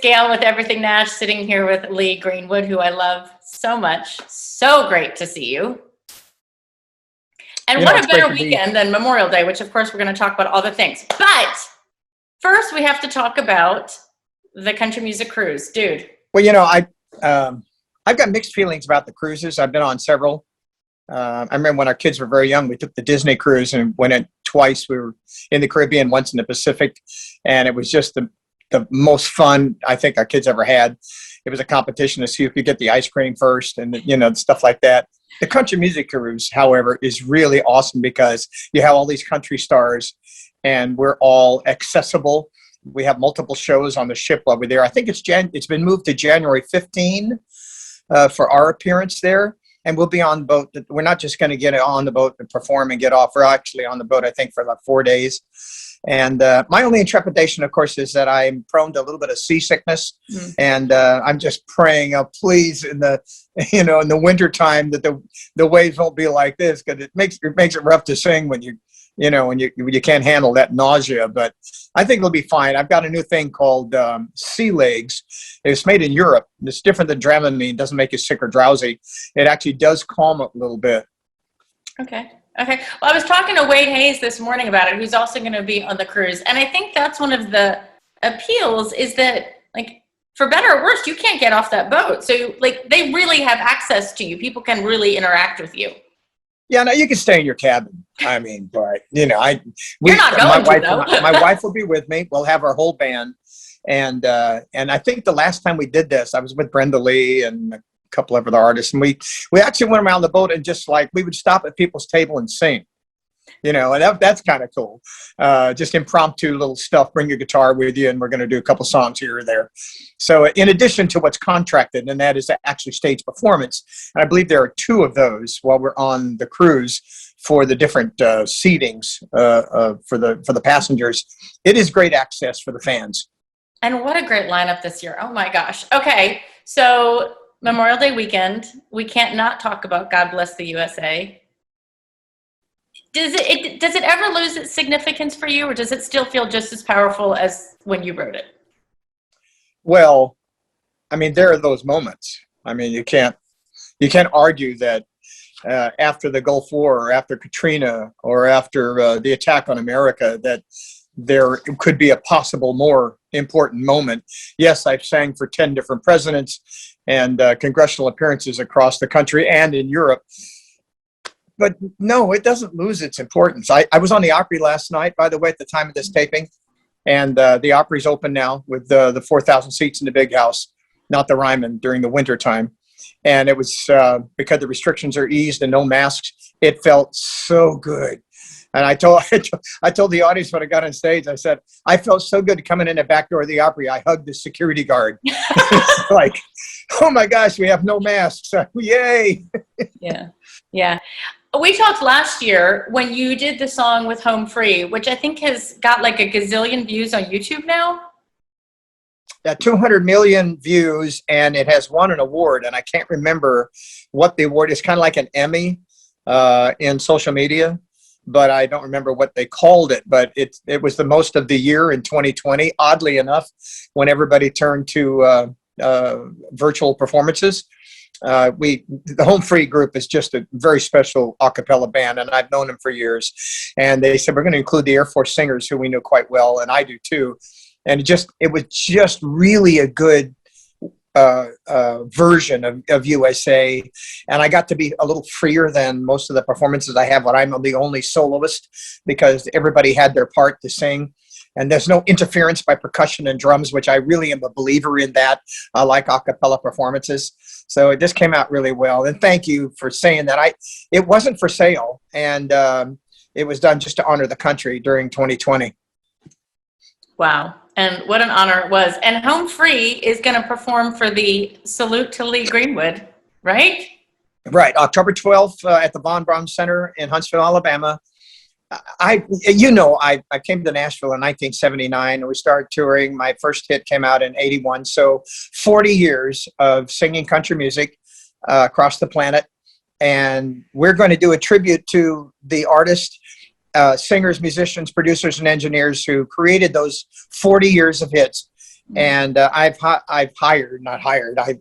Gail with Everything Nash, sitting here with Lee Greenwood, who I love so much. So great to see you. And what a better weekend than Memorial Day, which of course we're going to talk about all the things. But first we have to talk about the country music cruise. Dude. Well, I've got mixed feelings about the cruises. I've been on several. I remember when our kids were very young, we took the Disney cruise and went in twice. We were in the Caribbean, once in the Pacific, and it was just the most fun I think our kids ever had. It was a competition to see who could get the ice cream first and, stuff like that. The country music cruise, however, is really awesome because you have all these country stars and we're all accessible. We have multiple shows on the ship while we're there. I think it's been moved to January 15 for our appearance there. And we'll be on the boat. We're not just going to get on the boat and perform and get off. We're actually on the boat, I think, for like 4 days. And my only intrepidation, of course, is that I'm prone to a little bit of seasickness. Mm. And I'm just praying, please, in the wintertime that the waves won't be like this, because it makes it rough to sing when you can't handle that nausea. But I think it'll be fine. I've got a new thing called sea legs. It's made in Europe. It's different than Dramamine. It doesn't make you sick or drowsy. It actually does calm it a little bit. Okay. Well, I was talking to Wade Hayes this morning about it, who's also going to be on the cruise. And I think that's one of the appeals is that, like, for better or worse, you can't get off that boat. So, like, they really have access to you. People can really interact with you. Yeah, no, you can stay in your cabin. I mean, but you're not going my wife will be with me. We'll have our whole band, and I think the last time we did this, I was with Brenda Lee and a couple of other artists, and we actually went around the boat and just like we would stop at people's table and sing, and that's kind of cool. Just impromptu little stuff. Bring your guitar with you, and we're going to do a couple songs here or there. So in addition to what's contracted, and that is to actually stage performance, and I believe there are 2 of those while we're on the cruise for the different seatings for the passengers. It is great access for the fans. And what a great lineup this year. Oh my gosh. Okay. So Memorial Day weekend, we can't not talk about God Bless the USA. Does it ever lose its significance for you, or does it still feel just as powerful as when you wrote it? Well, I mean, there are those moments. I mean, you can't argue that after the Gulf War or after Katrina or after the attack on America that there could be a possible more important moment. Yes, I've sang for 10 different presidents and congressional appearances across the country and in Europe. But no, it doesn't lose its importance. I was on the Opry last night, by the way, at the time of this taping. And the Opry's open now with the 4,000 seats in the big house, not the Ryman during the winter time. And it was because the restrictions are eased and no masks. It felt so good. And I told the audience when I got on stage, I said, I felt so good coming in the back door of the Opry. I hugged the security guard. It's like, oh my gosh, we have no masks. Yay. Yeah. We talked last year when you did the song with Home Free, which I think has got like a gazillion views on YouTube now. 200 million views, and it has won an award. And I can't remember what the award is. Kind of like an Emmy in social media, but I don't remember what they called it. But it was the most of the year in 2020, oddly enough, when everybody turned to virtual performances. The Home Free group is just a very special a cappella band, and I've known them for years. And they said, we're going to include the Air Force singers who we know quite well, and I do too. And it was just really a good version of USA. And I got to be a little freer than most of the performances I have when I'm the only soloist, because everybody had their part to sing. And there's no interference by percussion and drums, which I really am a believer in that. I like a cappella performances. So it just came out really well. And thank you for saying that. It wasn't for sale, and it was done just to honor the country during 2020. Wow. And what an honor it was. And Home Free is going to perform for the Salute to Lee Greenwood, right? Right. October 12th at the Von Braun Center in Huntsville, Alabama. I came to Nashville in 1979 and we started touring. My first hit came out in 81. So 40 years of singing country music across the planet. And we're going to do a tribute to the artists, singers, musicians, producers, and engineers who created those 40 years of hits. And I've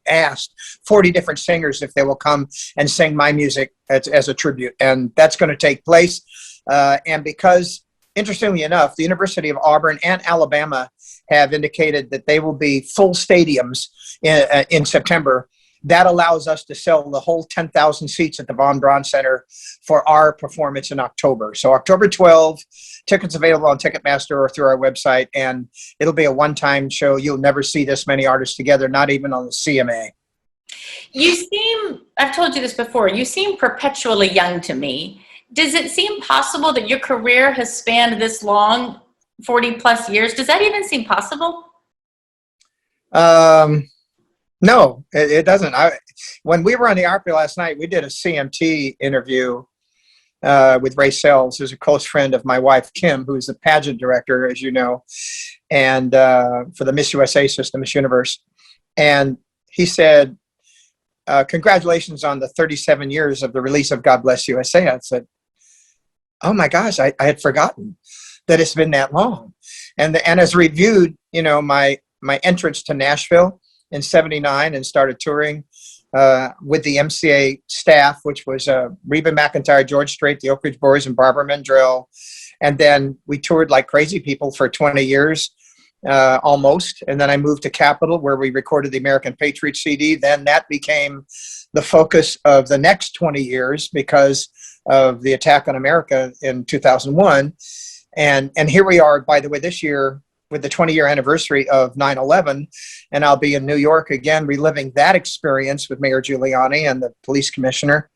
asked 40 different singers if they will come and sing my music as a tribute. And that's going to take place. And because, interestingly enough, the University of Auburn and Alabama have indicated that they will be full stadiums in September. That allows us to sell the whole 10,000 seats at the Von Braun Center for our performance in October. So October 12th, tickets available on Ticketmaster or through our website, and it'll be a one-time show. You'll never see this many artists together, not even on the CMA. You seem, I've told you this before, you seem perpetually young to me. Does it seem possible that your career has spanned this long, 40 plus years? Does that even seem possible? No, it doesn't. When we were on the ARPA last night, we did a CMT interview with Ray Sells, who's a close friend of my wife, Kim, who's the pageant director, as you know, and for the Miss USA system, Miss Universe. And he said, congratulations on the 37 years of the release of God Bless USA. I said, oh my gosh, I had forgotten that it's been that long. And as reviewed, my entrance to Nashville in '79 and started touring with the MCA staff, which was Reba McEntire, George Strait, the Oak Ridge Boys, and Barbara Mandrell. And then we toured like crazy people for 20 years, almost. And then I moved to Capitol, where we recorded the American Patriot CD. Then that became the focus of the next 20 years because of the attack on America in 2001. And here we are, by the way, this year, with the 20-year anniversary of 9/11, and I'll be in New York again, reliving that experience with Mayor Giuliani and the police commissioner.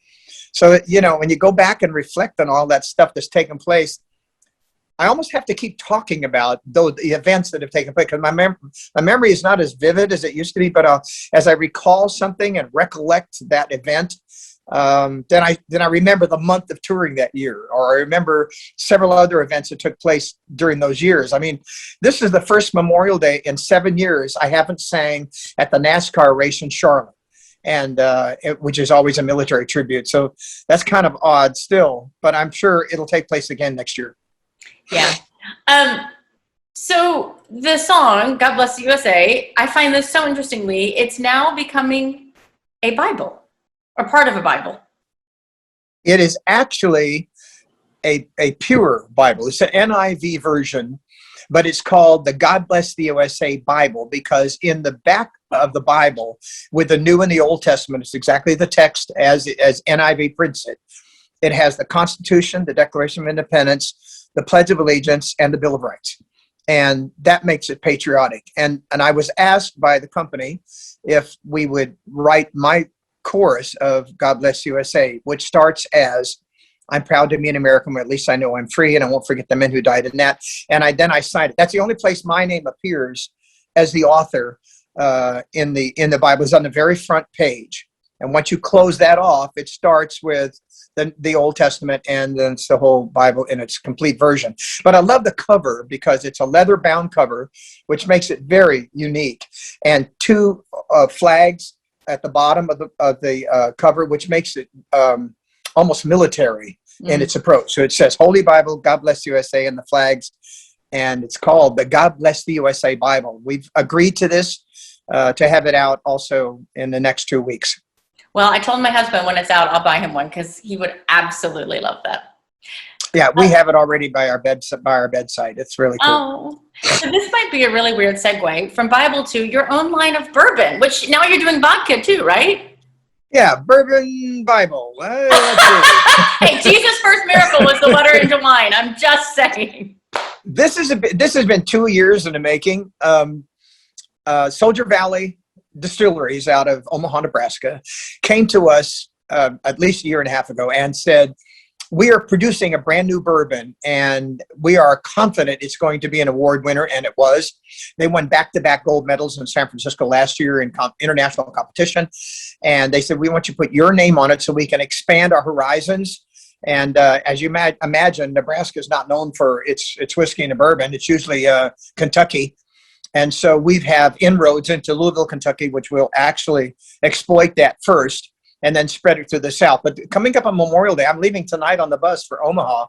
So, when you go back and reflect on all that stuff that's taken place, I almost have to keep talking about the events that have taken place, because my memory is not as vivid as it used to be, but as I recall something and recollect that event, then I remember the month of touring that year, or I remember several other events that took place during those years. I mean, this is the first Memorial Day in 7 years I haven't sang at the NASCAR race in Charlotte, and which is always a military tribute. So that's kind of odd still, but I'm sure it'll take place again next year. Yeah. So the song, God Bless the USA, I find this so interesting, Lee. It's now becoming a Bible. Or part of a Bible. It is actually a pure Bible. It's an NIV version, but it's called the God Bless the USA Bible, because in the back of the Bible, with the New and the Old Testament, it's exactly the text as NIV prints it. It has the Constitution, the Declaration of Independence, the Pledge of Allegiance, and the Bill of Rights. And that makes it patriotic. And I was asked by the company if we would write my chorus of God Bless USA, which starts as, I'm proud to be an American, or at least I know I'm free, and I won't forget the men who died in that. And then I signed it. That's the only place my name appears as the author in the Bible. It's on the very front page. And once you close that off, it starts with the Old Testament, and then it's the whole Bible in its complete version. But I love the cover because it's a leather-bound cover, which makes it very unique. And two flags at the bottom of the cover, which makes it almost military in its approach. So it says Holy Bible, God Bless USA, and the flags, and it's called the God Bless the USA Bible. We've agreed to this to have it out also in the next 2 weeks. Well, I told my husband when it's out, I'll buy him one, because he would absolutely love that. Yeah, we have it already by our bedside. It's really cool. Oh, so this might be a really weird segue from Bible to your own line of bourbon, which now you're doing vodka too, right? Yeah, bourbon Bible. Hey, Jesus' first miracle was the water into wine. I'm just saying. This has been 2 years in the making. Soldier Valley Distilleries out of Omaha, Nebraska, came to us at least a year and a half ago and said, we are producing a brand new bourbon, and we are confident it's going to be an award winner, and it was. They won back-to-back gold medals in San Francisco last year in international competition, and they said, we want you to put your name on it so we can expand our horizons. And as you imagine, Nebraska is not known for its whiskey and bourbon. It's usually Kentucky. And so we have inroads into Louisville, Kentucky, which will actually exploit that first and then spread it to the South. But coming up on Memorial Day, I'm leaving tonight on the bus for Omaha,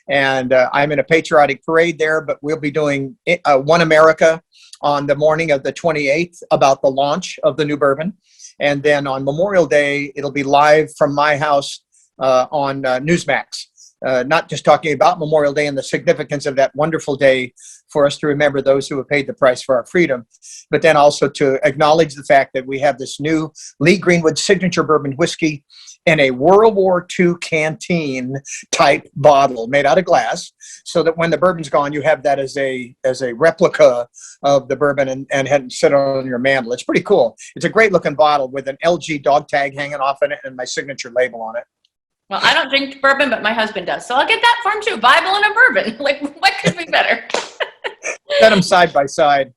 and I'm in a patriotic parade there, but we'll be doing One America, on the morning of the 28th about the launch of the new bourbon. And then on Memorial Day, it'll be live from my house on Newsmax. Not just talking about Memorial Day and the significance of that wonderful day for us to remember those who have paid the price for our freedom, but then also to acknowledge the fact that we have this new Lee Greenwood signature bourbon whiskey in a World War II canteen type bottle made out of glass, so that when the bourbon's gone, you have that as a replica of the bourbon and sit on your mantle. It's pretty cool. It's a great looking bottle with an LG dog tag hanging off in it and my signature label on it. Well, I don't drink bourbon, but my husband does. So I'll get that for him too. Bible and a bourbon. Like, what could be better? Set them side by side.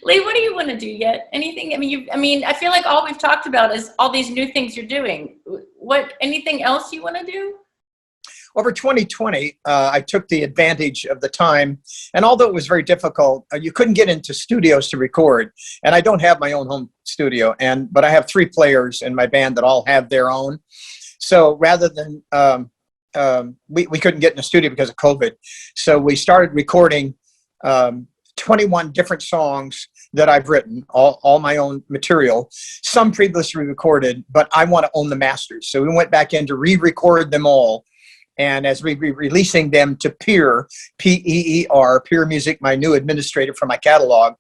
Lee, what do you want to do yet? Anything? I mean, I feel like all we've talked about is all these new things you're doing. Anything else you want to do? Over 2020, I took the advantage of the time, and although it was very difficult, you couldn't get into studios to record, and I don't have my own home studio, but I have 3 players in my band that all have their own. So rather than, we couldn't get in the studio because of COVID, so we started recording 21 different songs that I've written, all my own material, some previously recorded, but I want to own the masters. So we went back in to re-record them all. And as we be releasing them to Peer, P-E-E-R, Peer Music, my new administrator for my catalog,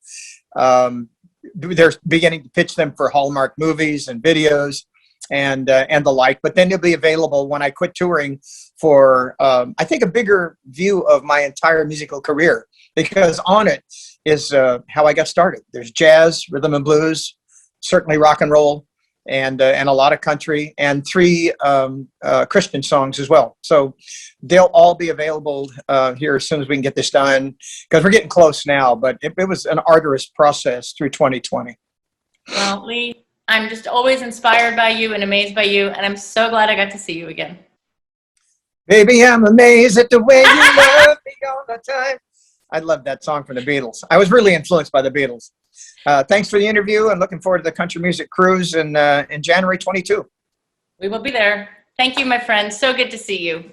they're beginning to pitch them for Hallmark movies and videos and the like. But then they'll be available when I quit touring for, I think, a bigger view of my entire musical career, because on it is how I got started. There's jazz, rhythm and blues, certainly rock and roll, and a lot of country, and 3 Christian songs as well. So they'll all be available here as soon as we can get this done, because we're getting close now, but it was an arduous process through 2020. Well, Lee, I'm just always inspired by you and amazed by you, and I'm so glad I got to see you again. Baby, I'm amazed at the way you love me all the time. I love that song from the Beatles. I was really influenced by the Beatles. Thanks for the interview, and looking forward to the Country Music Cruise in January 22. We will be there. Thank you, my friend. So good to see you.